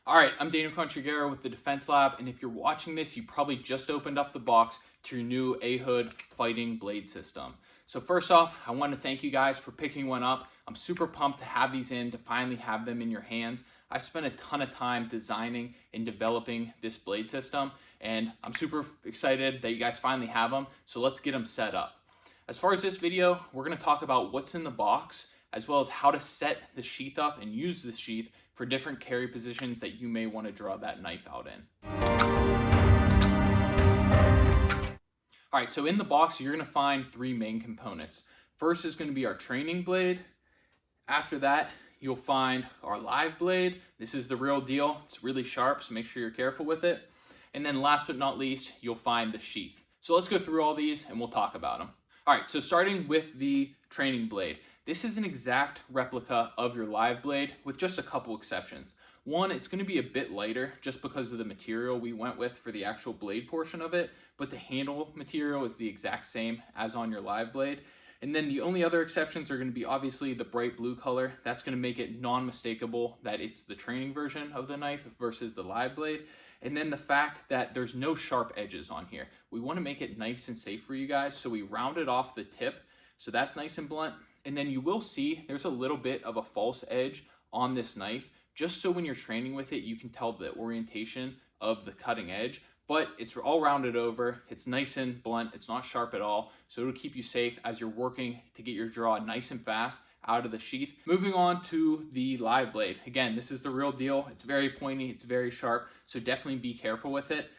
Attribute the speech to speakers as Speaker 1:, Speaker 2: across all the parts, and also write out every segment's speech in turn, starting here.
Speaker 1: All right, I'm Daniel Contrigero with the Defense Lab, and if you're watching this, you probably just opened up the box to your new Ehud Fighting Blade System. So first off, I want to thank you guys for picking one up. I'm super pumped to have these in, to finally have them in your hands. I've spent a ton of time designing and developing this blade system, and I'm super excited that you guys finally have them, so let's get them set up. As far as this video, we're going to talk about what's in the box, as well as how to set the sheath up and use the sheath for different carry positions that you may want to draw that knife out in. All right, so in the box, you're going to find three main components. First is going to be our training blade. After that, you'll find our live blade. This is the real deal. It's really sharp, so make sure you're careful with it. And then last but not least, you'll find the sheath. So let's go through all these and we'll talk about them. All right, so starting with the training blade. This is an exact replica of your live blade with just a couple exceptions. One, it's going to be a bit lighter just because of the material we went with for the actual blade portion of it, but the handle material is the exact same as on your live blade. And then the only other exceptions are going to be obviously the bright blue color. That's going to make it non-mistakable that it's the training version of the knife versus the live blade. And then the fact that there's no sharp edges on here. We want to make it nice and safe for you guys, so we rounded off the tip, so that's nice and blunt. And then you will see there's a little bit of a false edge on this knife, just so when you're training with it, you can tell the orientation of the cutting edge, but it's all rounded over. It's nice and blunt. It's not sharp at all. So it'll keep you safe as you're working to get your draw nice and fast out of the sheath. Moving on to the live blade. Again, this is the real deal. It's very pointy. It's very sharp. So definitely be careful with it.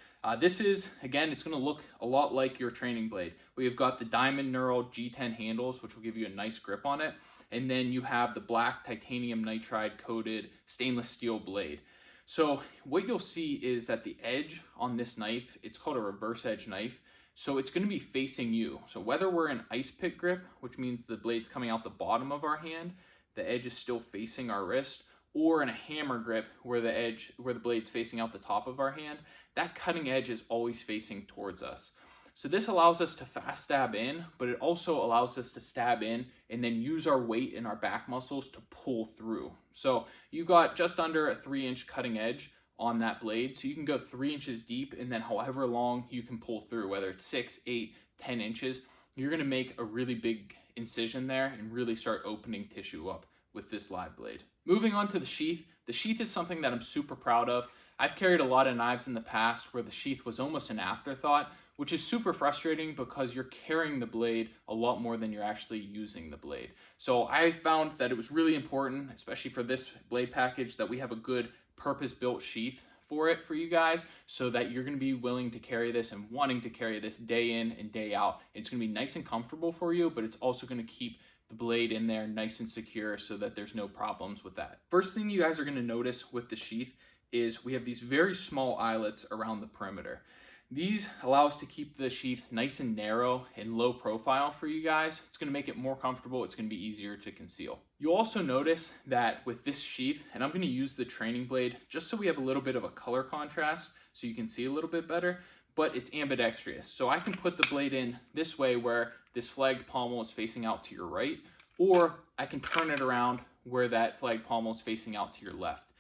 Speaker 1: This is, again, it's going to look a lot like your training blade. We've got the diamond knurled G10 handles, which will give you a nice grip on it. And then you have the black titanium nitride coated stainless steel blade. So what you'll see is that the edge on this knife, it's called a reverse edge knife. So it's going to be facing you. So whether we're in ice pick grip, which means the blade's coming out the bottom of our hand, the edge is still facing our wrist, or in a hammer grip where the blade's facing out the top of our hand, that cutting edge is always facing towards us. So this allows us to fast stab in, but it also allows us to stab in and then use our weight and our back muscles to pull through. So you got just under a 3-inch cutting edge on that blade, so you can go 3 inches deep, and then however long you can pull through, whether it's 6, 8, 10 inches, you're going to make a really big incision there and really start opening tissue up with this live blade. Moving on to the sheath. The sheath is something that I'm super proud of. I've carried a lot of knives in the past where the sheath was almost an afterthought, which is super frustrating because you're carrying the blade a lot more than you're actually using the blade. So I found that it was really important, especially for this blade package, that we have a good purpose-built sheath for it for you guys, so that you're going to be willing to carry this and wanting to carry this day in and day out. It's going to be nice and comfortable for you, but it's also going to keep the blade in there nice and secure so that there's no problems with that. First thing you guys are going to notice with the sheath is we have these very small eyelets around the perimeter. These allow us to keep the sheath nice and narrow and low profile for you guys. It's going to make it more comfortable. It's going to be easier to conceal. You'll also notice that with this sheath, and I'm going to use the training blade just so we have a little bit of a color contrast so you can see a little bit better, but it's ambidextrous. So I can put the blade in this way where this flagged pommel is facing out to your right, or I can turn it around where that flagged pommel is facing out to your left.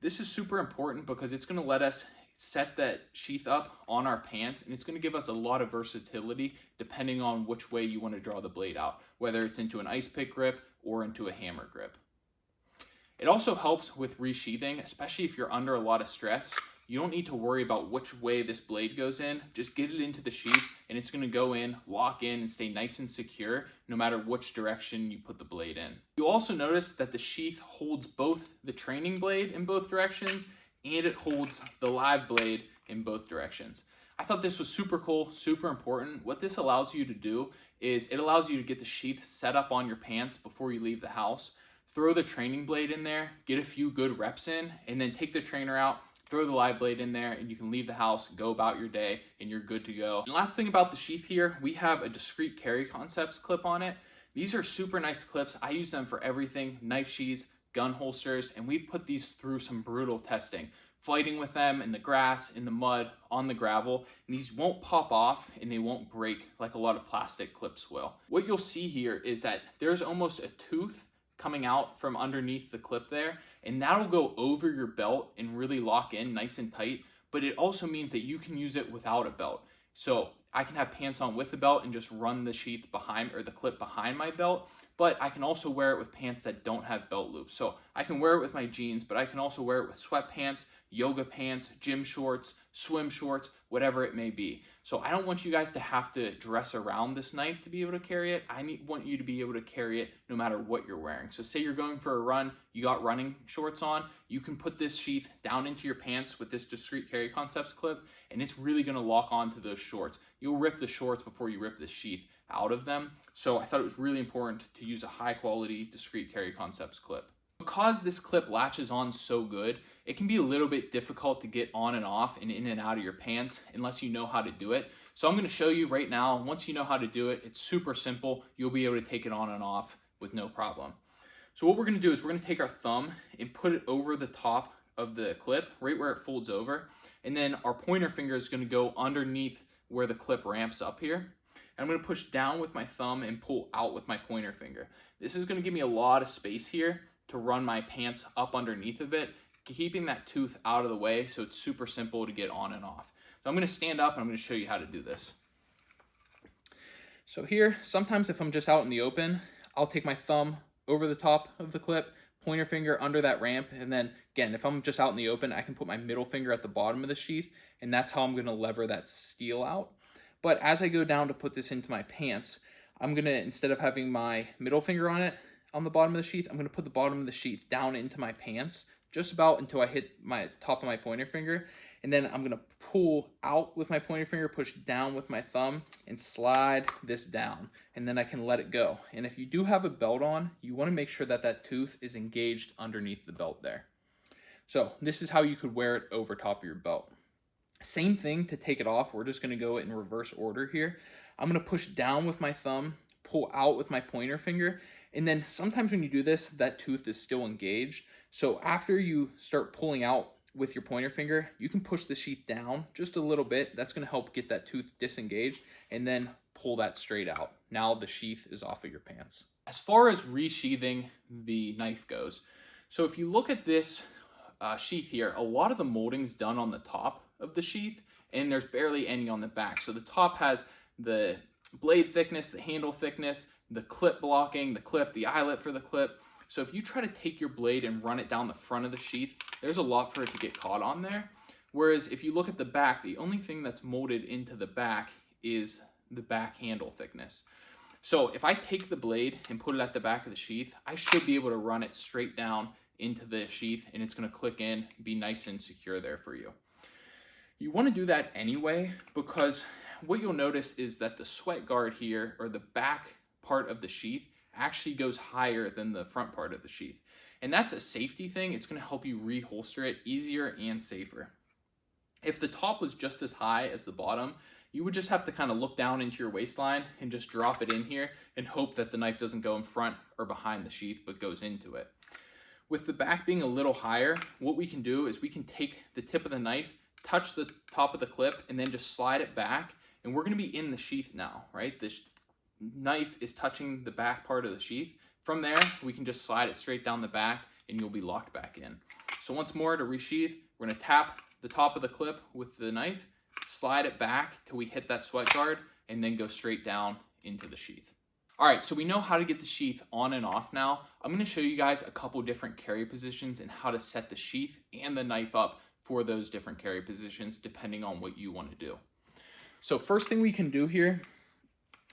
Speaker 1: This is super important because it's going to let us set that sheath up on our pants, and it's going to give us a lot of versatility depending on which way you want to draw the blade out, whether it's into an ice pick grip or into a hammer grip. It also helps with resheathing, especially if you're under a lot of stress. You don't need to worry about which way this blade goes in. Just get it into the sheath and it's going to go in, lock in, and stay nice and secure no matter which direction you put the blade in. You'll also notice that the sheath holds both the training blade in both directions and it holds the live blade in both directions. I thought this was super cool, super important. What this allows you to do is it allows you to get the sheath set up on your pants before you leave the house, throw the training blade in there, get a few good reps in, and then take the trainer out, throw the live blade in there, and you can leave the house, go about your day, and you're good to go. And last thing about the sheath here, we have a Discreet Carry Concepts clip on it. These are super nice clips. I use them for everything, knife sheaths, gun holsters, and we've put these through some brutal testing. Fighting with them in the grass, in the mud, on the gravel, and these won't pop off and they won't break like a lot of plastic clips will. What you'll see here is that there's almost a tooth coming out from underneath the clip there, and that'll go over your belt and really lock in nice and tight. But it also means that you can use it without a belt. So I can have pants on with a belt and just run the sheath behind, or the clip behind my belt, but I can also wear it with pants that don't have belt loops. So I can wear it with my jeans, but I can also wear it with sweatpants, yoga pants, gym shorts, swim shorts, whatever it may be. So I don't want you guys to have to dress around this knife to be able to carry it. I want you to be able to carry it no matter what you're wearing. So say you're going for a run, you got running shorts on, you can put this sheath down into your pants with this Discreet Carry Concepts clip, and it's really gonna lock onto those shorts. You'll rip the shorts before you rip the sheath out of them. So I thought it was really important to use a high quality Discreet Carry Concepts clip. Because this clip latches on so good, it can be a little bit difficult to get on and off and in and out of your pants unless you know how to do it. So I'm going to show you right now. Once you know how to do it, it's super simple. You'll be able to take it on and off with no problem. So what we're going to do is we're going to take our thumb and put it over the top of the clip, right where it folds over. And then our pointer finger is going to go underneath where the clip ramps up here. I'm going to push down with my thumb and pull out with my pointer finger. This is going to give me a lot of space here to run my pants up underneath of it, keeping that tooth out of the way, so it's super simple to get on and off. So I'm going to stand up and I'm going to show you how to do this. So here, sometimes if I'm just out in the open, I'll take my thumb over the top of the clip, pointer finger under that ramp, and then again, if I'm just out in the open, I can put my middle finger at the bottom of the sheath, and that's how I'm going to lever that steel out. But as I go down to put this into my pants, I'm going to, instead of having my middle finger on it, on the bottom of the sheath, I'm going to put the bottom of the sheath down into my pants, just about until I hit my top of my pointer finger. And then I'm going to pull out with my pointer finger, push down with my thumb, and slide this down. And then I can let it go. And if you do have a belt on, you want to make sure that that tooth is engaged underneath the belt there. So this is how you could wear it over top of your belt. Same thing to take it off. We're just going to go in reverse order here. I'm going to push down with my thumb, pull out with my pointer finger, and then sometimes when you do this, that tooth is still engaged. So after you start pulling out with your pointer finger, you can push the sheath down just a little bit. That's going to help get that tooth disengaged, and then pull that straight out. Now the sheath is off of your pants. As far as resheathing the knife goes, so if you look at this sheath here, a lot of the molding's done on the top of the sheath, and there's barely any on the back. So the top has the blade thickness, the handle thickness, the clip blocking, the clip, the eyelet for the clip. So if you try to take your blade and run it down the front of the sheath, there's a lot for it to get caught on there. Whereas if you look at the back, the only thing that's molded into the back is the back handle thickness. So if I take the blade and put it at the back of the sheath, I should be able to run it straight down into the sheath, and it's going to click in, be nice and secure there for you. You want to do that anyway, because what you'll notice is that the sweat guard here, or the back part of the sheath, actually goes higher than the front part of the sheath. And that's a safety thing. It's going to help you reholster it easier and safer. If the top was just as high as the bottom, you would just have to kind of look down into your waistline and just drop it in here and hope that the knife doesn't go in front or behind the sheath, but goes into it. With the back being a little higher, what we can do is we can take the tip of the knife, touch the top of the clip, and then just slide it back. And we're going to be in the sheath now, right? The knife is touching the back part of the sheath. From there, we can just slide it straight down the back, and you'll be locked back in. So once more, to resheath, we're going to tap the top of the clip with the knife, slide it back till we hit that sweat guard, and then go straight down into the sheath. All right, so we know how to get the sheath on and off now. I'm going to show you guys a couple different carry positions and how to set the sheath and the knife up for those different carry positions depending on what you want to do. So first thing we can do here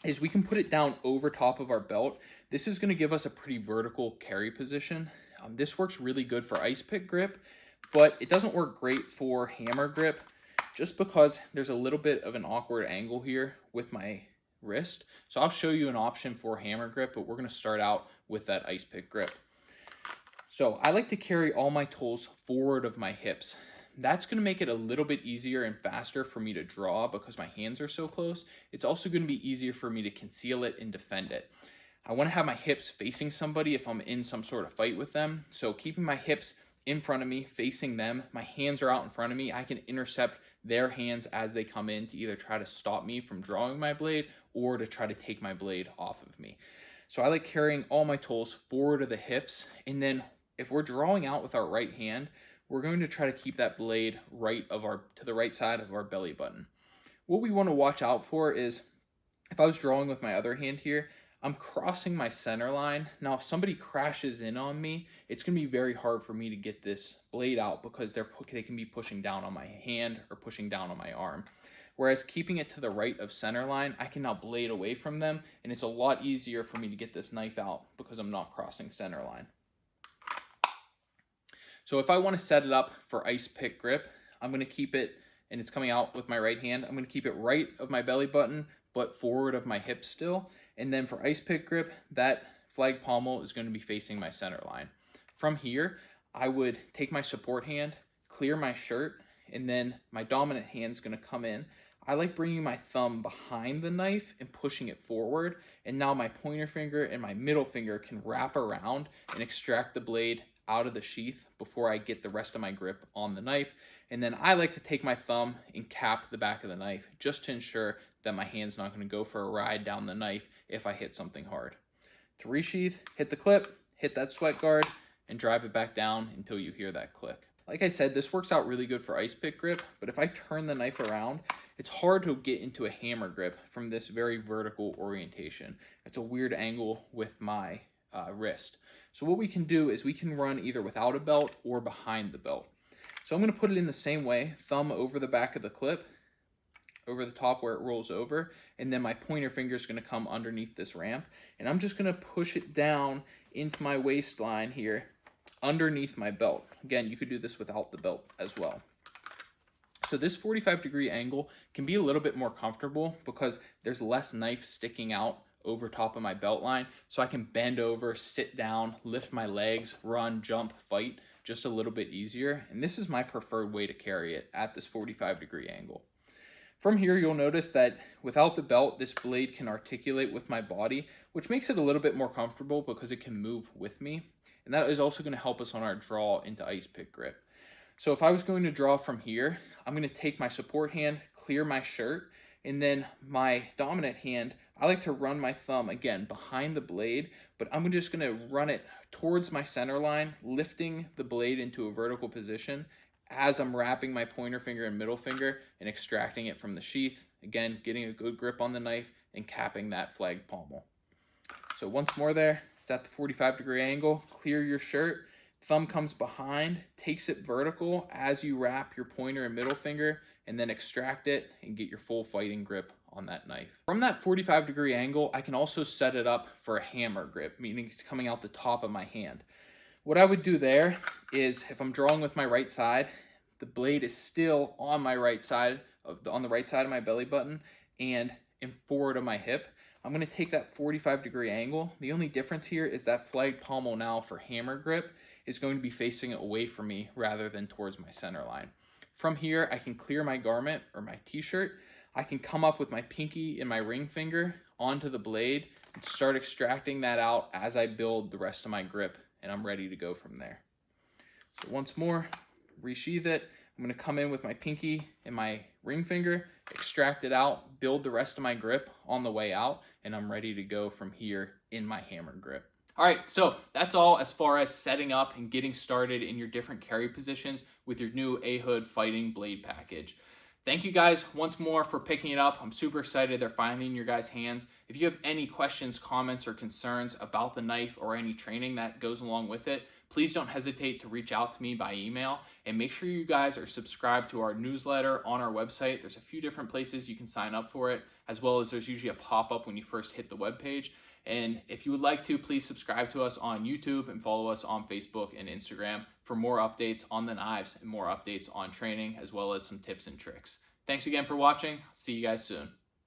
Speaker 1: is we can put it down over top of our belt. This is going to give us a pretty vertical carry position. This works really good for ice pick grip, but it doesn't work great for hammer grip just because there's a little bit of an awkward angle here with my wrist. So I'll show you an option for hammer grip, but we're going to start out with that ice pick grip. So I like to carry all my tools forward of my hips. That's going to make it a little bit easier and faster for me to draw because my hands are so close. It's also going to be easier for me to conceal it and defend it. I want to have my hips facing somebody if I'm in some sort of fight with them. So keeping my hips in front of me, facing them, my hands are out in front of me. I can intercept their hands as they come in to either try to stop me from drawing my blade or to try to take my blade off of me. So I like carrying all my tools forward of the hips, and then if we're drawing out with our right hand, we're going to try to keep that blade to the right side of our belly button. What we want to watch out for is, if I was drawing with my other hand here, I'm crossing my center line. Now, if somebody crashes in on me, it's going to be very hard for me to get this blade out because they can be pushing down on my hand or pushing down on my arm. Whereas keeping it to the right of center line, I can now blade away from them, and it's a lot easier for me to get this knife out because I'm not crossing center line. So if I want to set it up for ice pick grip, I'm going to keep it, and it's coming out with my right hand, I'm going to keep it right of my belly button, but forward of my hip still. And then for ice pick grip, that flag pommel is going to be facing my center line. From here, I would take my support hand, clear my shirt, and then my dominant hand is going to come in. I like bringing my thumb behind the knife and pushing it forward. And now my pointer finger and my middle finger can wrap around and extract the blade out of the sheath before I get the rest of my grip on the knife. And then I like to take my thumb and cap the back of the knife just to ensure that my hand's not going to go for a ride down the knife if I hit something hard. To resheath, hit the clip, hit that sweat guard, and drive it back down until you hear that click. Like I said, this works out really good for ice pick grip, but if I turn the knife around, it's hard to get into a hammer grip from this very vertical orientation. It's a weird angle with my wrist. So what we can do is we can run either without a belt or behind the belt. So I'm going to put it in the same way, thumb over the back of the clip, over the top where it rolls over, and then my pointer finger is going to come underneath this ramp, and I'm just going to push it down into my waistline here, underneath my belt. Again, you could do this without the belt as well. So this 45-degree angle can be a little bit more comfortable because there's less knife sticking out over top of my belt line, so I can bend over, sit down, lift my legs, run, jump, fight just a little bit easier. And this is my preferred way to carry it at this 45-degree angle. From here, you'll notice that without the belt, this blade can articulate with my body, which makes it a little bit more comfortable because it can move with me. And that is also going to help us on our draw into ice pick grip. So if I was going to draw from here, I'm going to take my support hand, clear my shirt, and then my dominant hand, I like to run my thumb, again, behind the blade, but I'm just going to run it towards my center line, lifting the blade into a vertical position as I'm wrapping my pointer finger and middle finger and extracting it from the sheath. Again, getting a good grip on the knife and capping that flag pommel. So once more there, it's at the 45-degree angle, clear your shirt, thumb comes behind, takes it vertical as you wrap your pointer and middle finger, and then extract it and get your full fighting grip on that knife. From that 45-degree angle, I can also set it up for a hammer grip, meaning it's coming out the top of my hand. What I would do there is, if I'm drawing with my right side, the blade is still on my right side, on the right side of my belly button and in forward of my hip. I'm going to take that 45-degree angle. The only difference here is that flag pommel now for hammer grip is going to be facing away from me rather than towards my center line. From here, I can clear my garment or my t-shirt. I can come up with my pinky and my ring finger onto the blade and start extracting that out as I build the rest of my grip, and I'm ready to go from there. So once more, resheath it. I'm going to come in with my pinky and my ring finger, extract it out, build the rest of my grip on the way out, and I'm ready to go from here in my hammer grip. All right, so that's all as far as setting up and getting started in your different carry positions with your new Ehud Fighting Blade Package. Thank you guys once more for picking it up. I'm super excited they're finally in your guys' hands. If you have any questions, comments, or concerns about the knife or any training that goes along with it, please don't hesitate to reach out to me by email, and make sure you guys are subscribed to our newsletter on our website. There's a few different places you can sign up for it, as well as there's usually a pop-up when you first hit the webpage. And if you would like to, please subscribe to us on YouTube and follow us on Facebook and Instagram for more updates on the knives and more updates on training, as well as some tips and tricks. Thanks again for watching. See you guys soon.